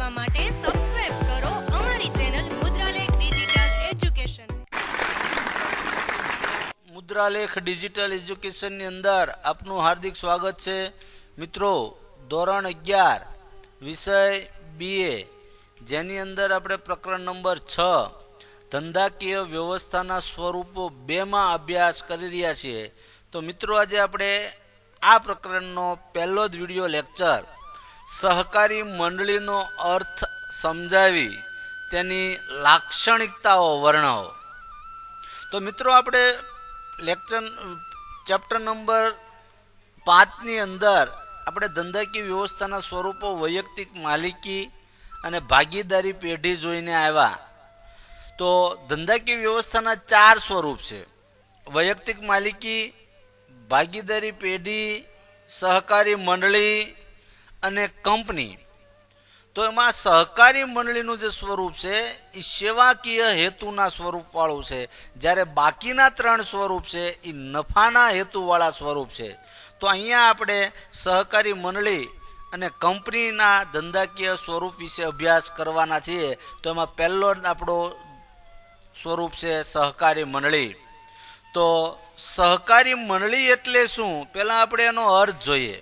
જોવા માટે સબસ્ક્રાઇબ કરો અમારી ચેનલ મુદ્રાલેખ ડિજિટલ એજ્યુકેશન. મુદ્રાલેખ ડિજિટલ એજ્યુકેશનની અંદર આપનું હાર્દિક સ્વાગત છે. મિત્રો, ધોરણ 11 વિષય BA, જેની અંદર આપણે પ્રકરણ નંબર 6 ધંધાકીય વ્યવસ્થાના સ્વરૂપો 2માં અભ્યાસ કરી રહ્યા છીએ. તો મિત્રો, આજે આપણે આ પ્રકરણનો પહેલો જ વિડીયો લેક્ચર સહકારી મંડળીનો અર્થ સમજાવી તેની લાક્ષણિકતાઓ વર્ણવો. તો મિત્રો, આપણે ચેપ્ટર નંબર 5ની અંદર આપણે ધંધાકીય વ્યવસ્થાના સ્વરૂપો વૈયક્તિક માલિકી અને ભાગીદારી પેઢી જોઈને આવ્યા. તો ધંધાકીય વ્યવસ્થાના 4 સ્વરૂપ છે: વૈયક્તિક માલિકી, ભાગીદારી પેઢી, સહકારી મંડળી અને કંપની. તો એમાં સહકારી મંડળીનું જે સ્વરૂપ છે એ સેવાકીય હેતુના સ્વરૂપવાળું છે, જ્યારે બાકીના 3 સ્વરૂપ છે એ નફાના હેતુવાળા સ્વરૂપ છે. તો અહીંયા આપણે સહકારી મંડળી અને કંપનીના ધંધાકીય સ્વરૂપ વિશે અભ્યાસ કરવાના છીએ. તો એમાં પહેલો જ આપણો સ્વરૂપ છે સહકારી મંડળી. તો સહકારી મંડળી એટલે શું, પહેલાં આપણે એનો અર્થ જોઈએ.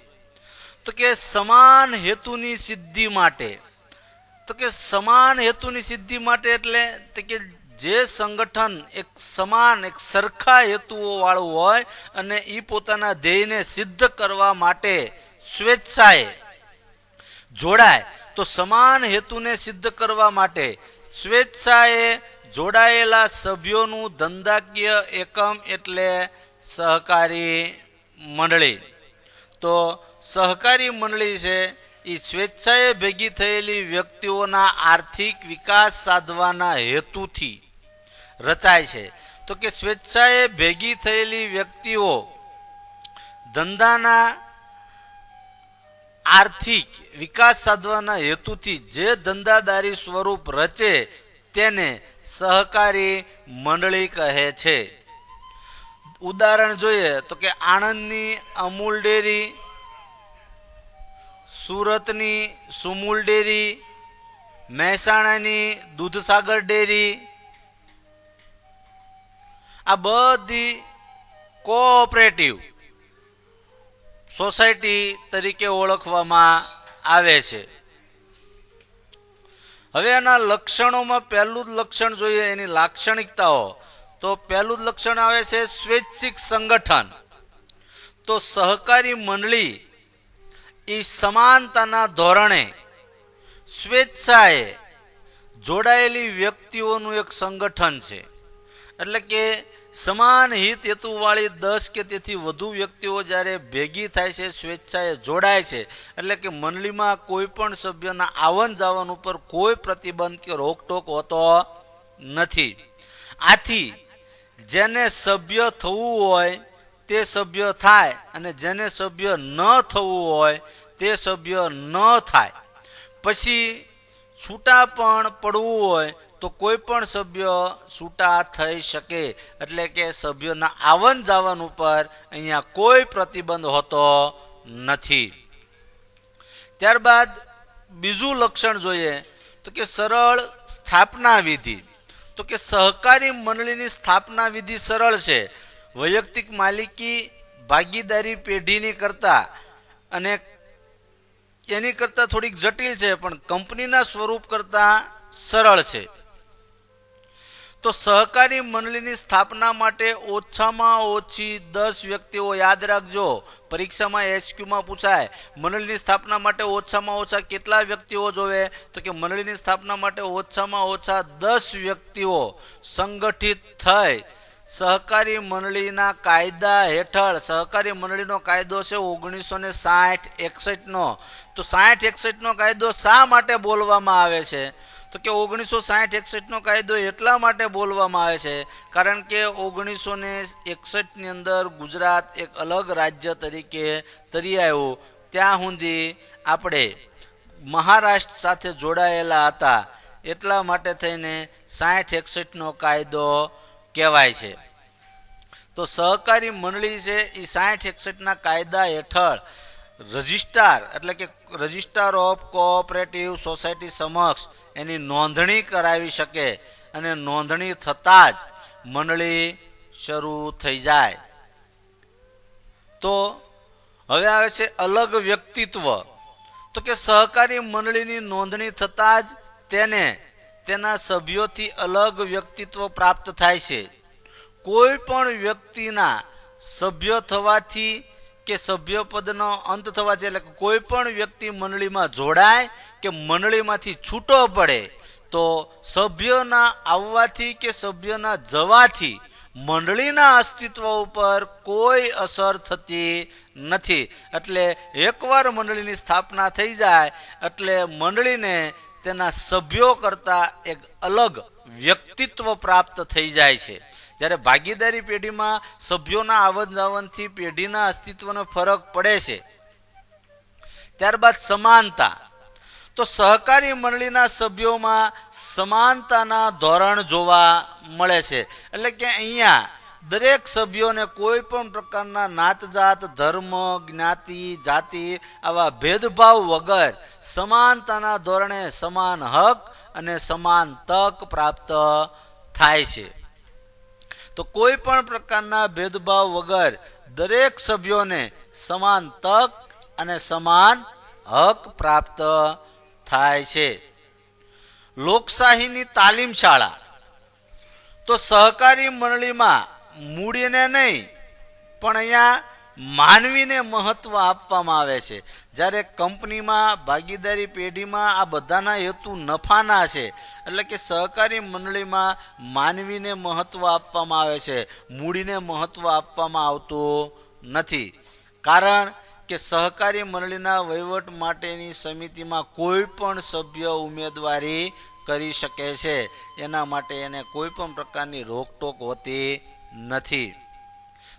તો કે સમાન હેતુની સિદ્ધિ માટે. તો કે સમાન હેતુની સિદ્ધિ માટે એટલે કે જે સંગઠન એક સમાન એક સરખા હેતુઓ વાળું હોય અને એ પોતાના ધ્યેયને સિદ્ધ કરવા માટે સ્વેચ્છાએ જોડાય. તો સમાન હેતુને સિદ્ધ કરવા માટે સ્વેચ્છાએ જોડાયેલા સભ્યોનું ધંધાકીય એકમ એટલે સહકારી મંડળી. તો સહકારી મંડળી છે એ સ્વેચ્છાએ ભેગી થયેલી વ્યક્તિઓના આર્થિક વિકાસ સાધવાના હેતુથી રચાય છે. તો કે સ્વેચ્છાએ ભેગી થયેલી વ્યક્તિઓ ધંધાના આર્થિક વિકાસ સાધવાના હેતુથી જે ધંધાદારી સ્વરૂપ રચે તેને સહકારી મંડળી કહે છે. ઉદાહરણ જોઈએ તો કે આણંદની અમૂલ ડેરી, સુરતની સુમૂલ ડેરી, મહેસાણાની દૂધસાગર ડેરી, આ બધી કોઓપરેટિવ સોસાયટી તરીકે ઓળખવામાં આવે છે. હવે એના લક્ષણોમાં પહેલું જ લક્ષણ જોઈએ, એની લાક્ષણિકતાઓ. તો પહેલું જ લક્ષણ આવે છે સ્વૈચ્છિક સંગઠન. તો સહકારી મંડળી એ સમાનતાના ધોરણે સ્વેચ્છાએ જોડાયેલી વ્યક્તિઓનું એક સંગઠન છે. એટલે કે સમાન હિત હેતુવાળી 10 કે તેથી વધુ વ્યક્તિઓ જ્યારે ભેગી થાય છે, સ્વેચ્છાએ જોડાય છે, એટલે કે મંડળીમાં કોઈ પણ સભ્યના આવન જાવન ઉપર કોઈ પ્રતિબંધ કે રોકટોક હોતો નથી. આથી જેને સભ્ય થવું હોય તે સભ્ય થાય અને જેને સભ્ય ન થવું હોય તે સભ્ય ન થાય. પછી છૂટા પણ પડવું હોય તો કોઈ પણ સભ્ય છૂટા થઈ શકે. એટલે કે સભ્યોના આવન જાવન ઉપર અહીંયા કોઈ પ્રતિબંધ હોતો નથી. ત્યારબાદ બીજું લક્ષણ જોઈએ તો કે સરળ સ્થાપના વિધિ. તો કે સહકારી મંડળીની સ્થાપના વિધિ સરળ છે. વૈયક્તિક માલિકી ભાગીદારી પેઢીની કરતા અને એની કરતાં થોડીક જટિલ છે, પણ કંપનીના સ્વરૂપ કરતાં સરળ છે. તો સહકારી મંડળીની સ્થાપના માટે ઓછામાં ઓછી 10 વ્યક્તિઓ, યાદ રાખજો, પરીક્ષામાં HQમાં પૂછાય, મંડળીની સ્થાપના માટે ઓછામાં ઓછા કેટલા વ્યક્તિઓ જોવે? તો કે મંડળીની સ્થાપના માટે ઓછામાં ઓછા 10 વ્યક્તિઓ સંગઠિત થઈ સહકારી મંડળીના કાયદા હેઠળ. સહકારી મંડળીનો કાયદો છે 1960-61નો. તો 60-61નો કાયદો શા માટે બોલવામાં આવે છે? તો કે 1960-61નો કાયદો એટલા માટે બોલવામાં આવે છે કારણ કે 1961ની અંદર ગુજરાત એક અલગ રાજ્ય તરીકે તરી આવ્યું. ત્યાં સુધી આપણે મહારાષ્ટ્ર સાથે જોડાયેલા હતા, એટલા માટે થઈને 60-61નો કાયદો કહેવાય છે. તો સહકારી મંડળી છે એ 60-61ના કાયદા હેઠળ રજિસ્ટ્રાર એટલે કે રજિસ્ટ્રાર ઓફ કોઓપરેટિવ સોસાયટી સમક્ષ એની નોંધણી કરાવી શકે અને નોંધણી થતાં જ મંડળી શરૂ થઈ જાય. તો હવે આવે છે અલગ વ્યક્તિત્વ. તો કે સહકારી મંડળીની નોંધણી થતાં જ તેને તેના સભ્યોથી અલગ વ્યક્તિત્વ પ્રાપ્ત થાય છે. કોઈ પણ વ્યક્તિના સભ્ય થવાથી કે સભ્યપદનો અંત થવાથી એટલે કોઈ પણ વ્યક્તિ મંડળીમાં જોડાય કે મંડળીમાંથી છૂટો પડે તો સભ્યોના આવવાથી કે સભ્યોના જવાથી મંડળીના અસ્તિત્વ ઉપર કોઈ અસર થતી નથી. એટલે એકવાર મંડળીની સ્થાપના થઈ જાય એટલે મંડળીને તેના સભ્યો કરતાં એક અલગ વ્યક્તિત્વ પ્રાપ્ત થઈ જાય છે. જ્યારે ભાગીદારી પેઢીમાં સભ્યોના આવન જાવનથી પેઢીના અસ્તિત્વનો ફરક પડે છે. ત્યારબાદ સમાનતા. તો સહકારી મંડળીના સભ્યોમાં સમાનતાના ધોરણ જોવા મળે છે. એટલે કે અહીંયા દરેક સભ્યોને કોઈ પણ પ્રકારના નાત જાત ધર્મ જ્ઞાતિ જાતિ આવા ભેદભાવ વગર સમાનતાના ધોરણે સમાન હક અને સમાન તક પ્રાપ્ત થાય છે. તો કોઈ પણ પ્રકારના ભેદભાવ વગર દરેક સભ્યોને સમાન તક અને સમાન હક પ્રાપ્ત થાય છે. લોકશાહીની તાલીમ શાળા. તો સહકારી મંડળીમાં મૂડીને નહીં પણ અહીંયા માનવીને મહત્વ આપવામાં આવે છે. જ્યારે કંપનીમાં ભાગીદારી પેઢીમાં આ બધાના હેતુ નફાના છે. એટલે કે સહકારી મંડળીમાં માનવીને મહત્વ આપવામાં આવે છે, મૂડીને મહત્વ આપવામાં આવતું નથી. કારણ કે સહકારી મંડળીના વહીવટ માટેની સમિતિમાં કોઈ પણ સભ્ય ઉમેદવારી કરી શકે છે. એના માટે એને કોઈ પણ પ્રકારની રોકટોક હોતી નથી.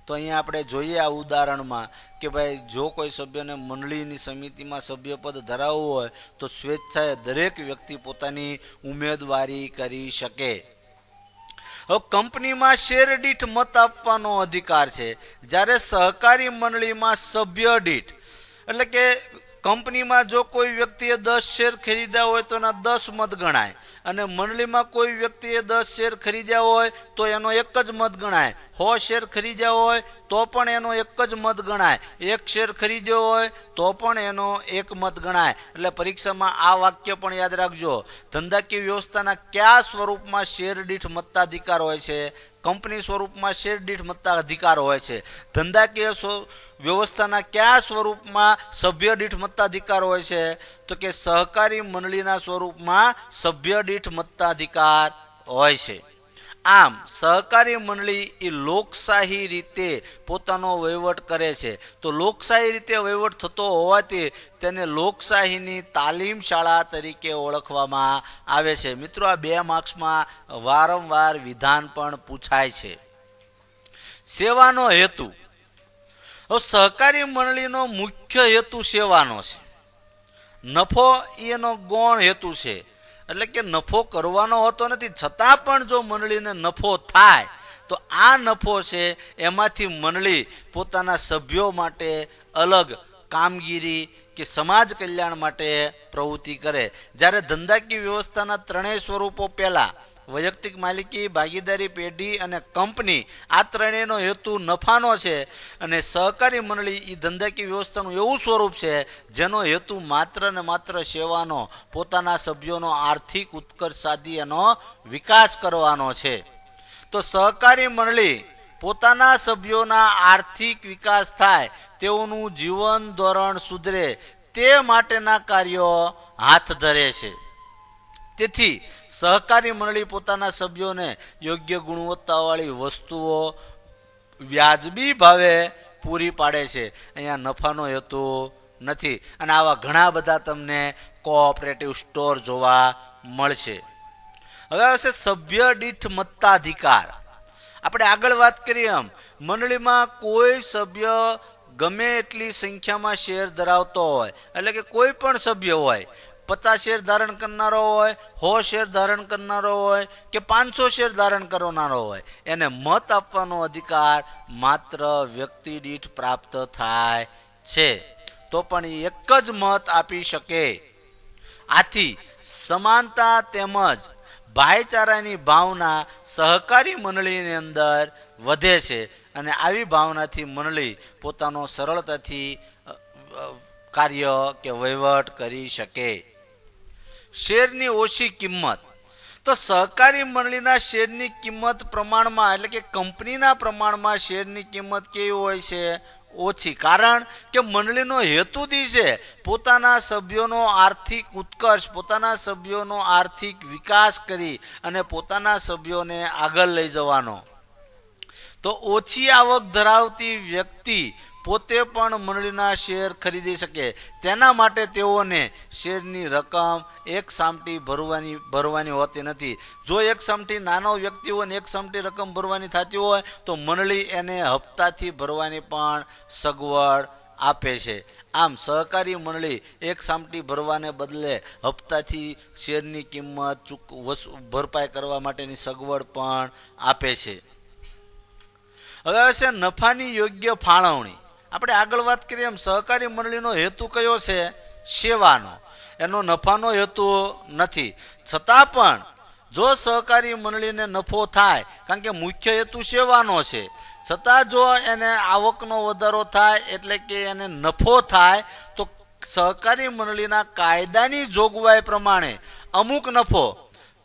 તો અહીંયા આપણે જોઈએ આ ઉદાહરણમાં કે ભાઈ જો કોઈ સભ્યને મંડળીની સમિતિમાં સભ્યપદ ધરાવવું હોય તો સ્વેચ્છાએ દરેક વ્યક્તિ પોતાની ઉમેદવારી કરી શકે. હવે કંપનીમાં શેર દીઠ મત આપવાનો અધિકાર છે. જ્યારે સહકારી મંડળીમાં સભ્ય દીઠ એટલે કે કંપનીમાં જો કોઈ વ્યક્તિએ 10 શેર ખરીદ્યા હોય તો એના 10 મત ગણાય અને મંડળીમાં કોઈ વ્યક્તિએ 10 શેર ખરીદ્યા હોય તો એનો એક જ મત ગણાય. 100 શેર ખરીદ્યા હોય તો પણ એનો એક જ મત ગણાય. 1 શેર ખરીદ્યો હોય તો પણ એનો એક મત ગણાય. એટલે પરીક્ષામાં આ વાક્ય પણ યાદ રાખજો. ધંધાકીય વ્યવસ્થાના કયા સ્વરૂપમાં શેર દીઠ મતાધિકાર હોય છે? કંપની સ્વરૂપમાં શેર દીઠ મતાધિકાર હોય છે. ધંધાકીય વ્યવસ્થાના કયા સ્વરૂપમાં સભ્ય દીઠ મતાધિકાર હોય છે? તો કે સહકારી મંડળીના સ્વરૂપમાં સભ્ય દીઠ મતાધિકાર હોય છે. આમ સહકારી મંડળી એ લોકશાહી રીતે પોતાનો વહીવટ કરે છે. તો લોકશાહી રીતે વહીવટ થતો હોવાથી તેને લોકશાહીની તાલીમ શાળા તરીકે ઓળખવામાં આવે છે. મિત્રો આ 2 માર્ક્સમાં વારંવાર વિધાન પણ પૂછાય છે. સેવાનો હેતુ. સહકારી મંડળીનો મુખ્ય હેતુ સેવાનો છે. નફો એનો ગૌણ હેતુ છે. એટલે કે નફો કરવાનો હોતો નથી, છતાં પણ જો મંડળીને નફો થાય તો આ નફો છે એમાંથી મંડળી પોતાના સભ્યો માટે અલગ કામગીરી કે સમાજ કલ્યાણ માટે પ્રવૃત્તિ કરે. જ્યારે ધંધાકીય વ્યવસ્થાના 3 સ્વરૂપો પહેલાં વૈયક્તિક માલિકી, ભાગીદારી પેઢી અને કંપની, આ ત્રણેયનો હેતુ નફાનો છે અને સહકારી મંડળી એ ધંધાકીય વ્યવસ્થાનું એવું સ્વરૂપ છે જેનો હેતુ માત્ર ને માત્ર સેવાનો, પોતાના સભ્યોનો આર્થિક ઉત્કર્ષ સાધી એનો વિકાસ કરવાનો છે. તો સહકારી મંડળી પોતાના સભ્યોના આર્થિક વિકાસ થાય, તેઓનું જીવન ધોરણ સુધરે તે માટેના કાર્યો હાથ ધરે છે. તેથી સહકારી મંડળી પોતાના સભ્યોને યોગ્ય ગુણવત્તાવાળી વસ્તુઓ વ્યાજબી ભાવે પૂરી પાડે છે. અહીંયા નફાનો હેતુ નથી. અને આવા ઘણા બધા તમને કોઓપરેટિવ સ્ટોર જોવા મળશે. હવે આવશે સભ્ય દીઠ મતાધિકાર. આપણે આગળ વાત કરીએ એમ મંડળીમાં કોઈ સભ્ય ગમે એટલી સંખ્યામાં શેર ધરાવતો હોય, એટલે કે કોઈ પણ સભ્ય હોય, 50 શેર ધારણ કરનારો હોય, 100 શેર ધારણ કરનારો હોય કે 500 શેર ધારણ કરનારો હોય, એને મત આપવાનો અધિકાર માત્ર વ્યક્તિ દીઠ પ્રાપ્ત થાય છે. તો પણ એ એક જ મત આપી શકે. આથી સમાનતા તેમજ ભાઈચારાની ભાવના સહકારી મંડળીની અંદર વધે છે અને આવી ભાવનાથી મંડળી પોતાનો સરળતાથી કાર્ય કે વહીવટ કરી શકે. શેરની ઓછી કિંમત. તો સહકારી મંડળીના શેરની કિંમત પ્રમાણમાં એટલે કે કંપનીના પ્રમાણમાં શેરની કિંમત કેવી હોય છે? ઓછી. કારણ કે મંડળીનો હેતુ છે પોતાના સભ્યોનો આર્થિક ઉત્કર્ષ, પોતાના સભ્યોનો આર્થિક વિકાસ કરી અને પોતાના સભ્યોને આગળ લઈ જવાનો. તો ઓછી આવક ધરાવતી વ્યક્તિ પોતે પણ મંડળીના શેર ખરીદી શકે. તેના માટે તેઓને શેરની રકમ એક સામટી ભરવાની હોતી નથી. જો એક સામટી નાનો વ્યક્તિ હોય ને એક સામટી રકમ ભરવાની થતી હોય તો મંડળી એને હપ્તાથી ભરવાની પણ સગવડ આપે છે. આમ સહકારી મંડળી એક સામટી ભરવાને બદલે હપ્તાથી શેરની કિંમત ભરપાઈ કરવા માટેની સગવડ પણ આપે છે. હવે છે નફાની યોગ્ય ફાળવણી. આપણે આગળ વાત કરીએ એમ સહકારી મંડળીનો હેતુ કયો છે? સેવાનો. એનો નફાનો હેતુ નથી. છતાં પણ જો સહકારી મંડળીને નફો થાય, કારણ કે મુખ્ય હેતુ સેવાનો છે, છતાં જો એને આવકનો વધારો થાય એટલે કે એને નફો થાય તો સહકારી મંડળીના કાયદાની જોગવાઈ પ્રમાણે અમુક નફો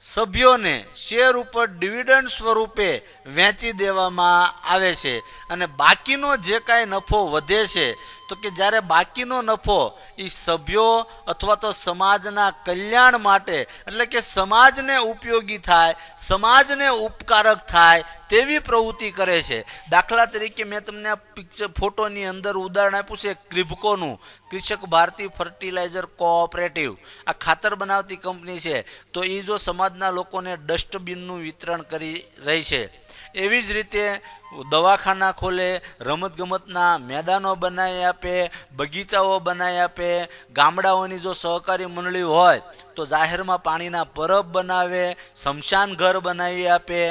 સભ્યોને શેર ઉપર ડિવિડન્ડ સ્વરૂપે વહેંચી દેવામાં આવે છે અને બાકીનો જે કાંઈ નફો વધે છે તો કે જ્યારે બાકીનો નફો એ સભ્યો અથવા તો સમાજના કલ્યાણ માટે એટલે કે સમાજને ઉપયોગી થાય, સમાજને ઉપકારક થાય તેવી પ્રવૃત્તિ કરે છે. દાખલા તરીકે મેં તમને આ ફોટોની અંદર ઉદાહરણ આપ્યું છે ક્રિબકોનું, કૃષક ભારતી ફર્ટિલાઇઝર કોઓપરેટિવ. આ ખાતર બનાવતી કંપની છે. તો એ જો સમાજના લોકોને ડસ્ટબિનનું વિતરણ કરી રહી છે. એવી જ રીતે દવાખાના ખોલે, રમતગમતના મેદાનો બનાવી આપે, બગીચાઓ બનાવી આપે. ગામડાઓની જો સહકારી મંડળી હોય તો જાહેરમાં પાણીના પરબ બનાવે, સ્મશાન ઘર બનાવી આપે.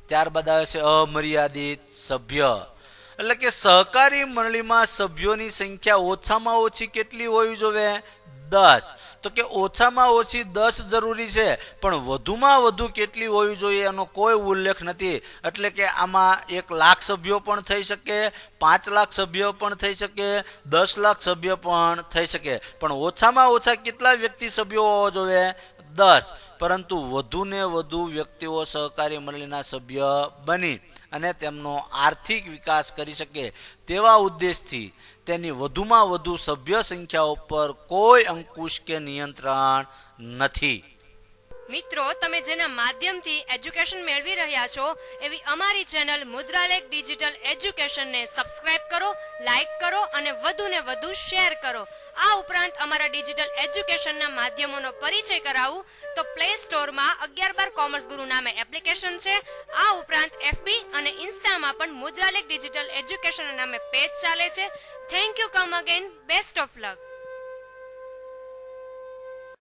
ત્યારબાદ આવે છે અમર્યાદિત સભ્ય. એટલે કે સહકારી મંડળીમાં સભ્યોની સંખ્યા ઓછામાં ઓછી કેટલી હોવી જોઈએ? 10. તો કે ઓછામાં ઓછી 10 જરૂરી છે, પણ વધુમાં વધુ કેટલી હોવી જોઈએ એનો કોઈ ઉલ્લેખ નથી. એટલે કે આમાં 1 લાખ સભ્યો પણ થઈ શકે, 5 લાખ સભ્યો પણ થઈ શકે, 10 લાખ સભ્યો પણ થઈ શકે, પણ ઓછામાં ઓછા કેટલા વ્યક્તિ સભ્યો હોવા જોઈએ? 10. પરંતુ વધુને વધુ વ્યક્તિઓ સહકારી મંડળીના સભ્ય બની અને તેમનો આર્થિક વિકાસ કરી શકે તેવા ઉદ્દેશથી તેની વધુમાં વધુ સભ્ય સંખ્યા ઉપર કોઈ અંકુશ કે નિયંત્રણ નથી. મિત્રો, તમે જેના માધ્યમથી એજ્યુકેશન મેળવી રહ્યા છો એવી અમારી ચેનલ મુદ્રાલેખ ડિજિટલ એજ્યુકેશનને સબસ્ક્રાઇબ કરો, લાઇક કરો અને વધુને વધુ શેર કરો. આ ઉપરાંત અમારા ડિજિટલ એજ્યુકેશનના માધ્યમોનો પરિચય કરાવું તો પ્લે સ્ટોરમાં 11/12 કોમર્સ ગુરુ નામે એપ્લિકેશન છે. આ ઉપરાંત FB અને ઇન્સ્ટામાં પણ મુદ્રાલેખ ડિજિટલ એજ્યુકેશન નામે પેજ ચાલે છે. Thank you. Come again. Best of luck.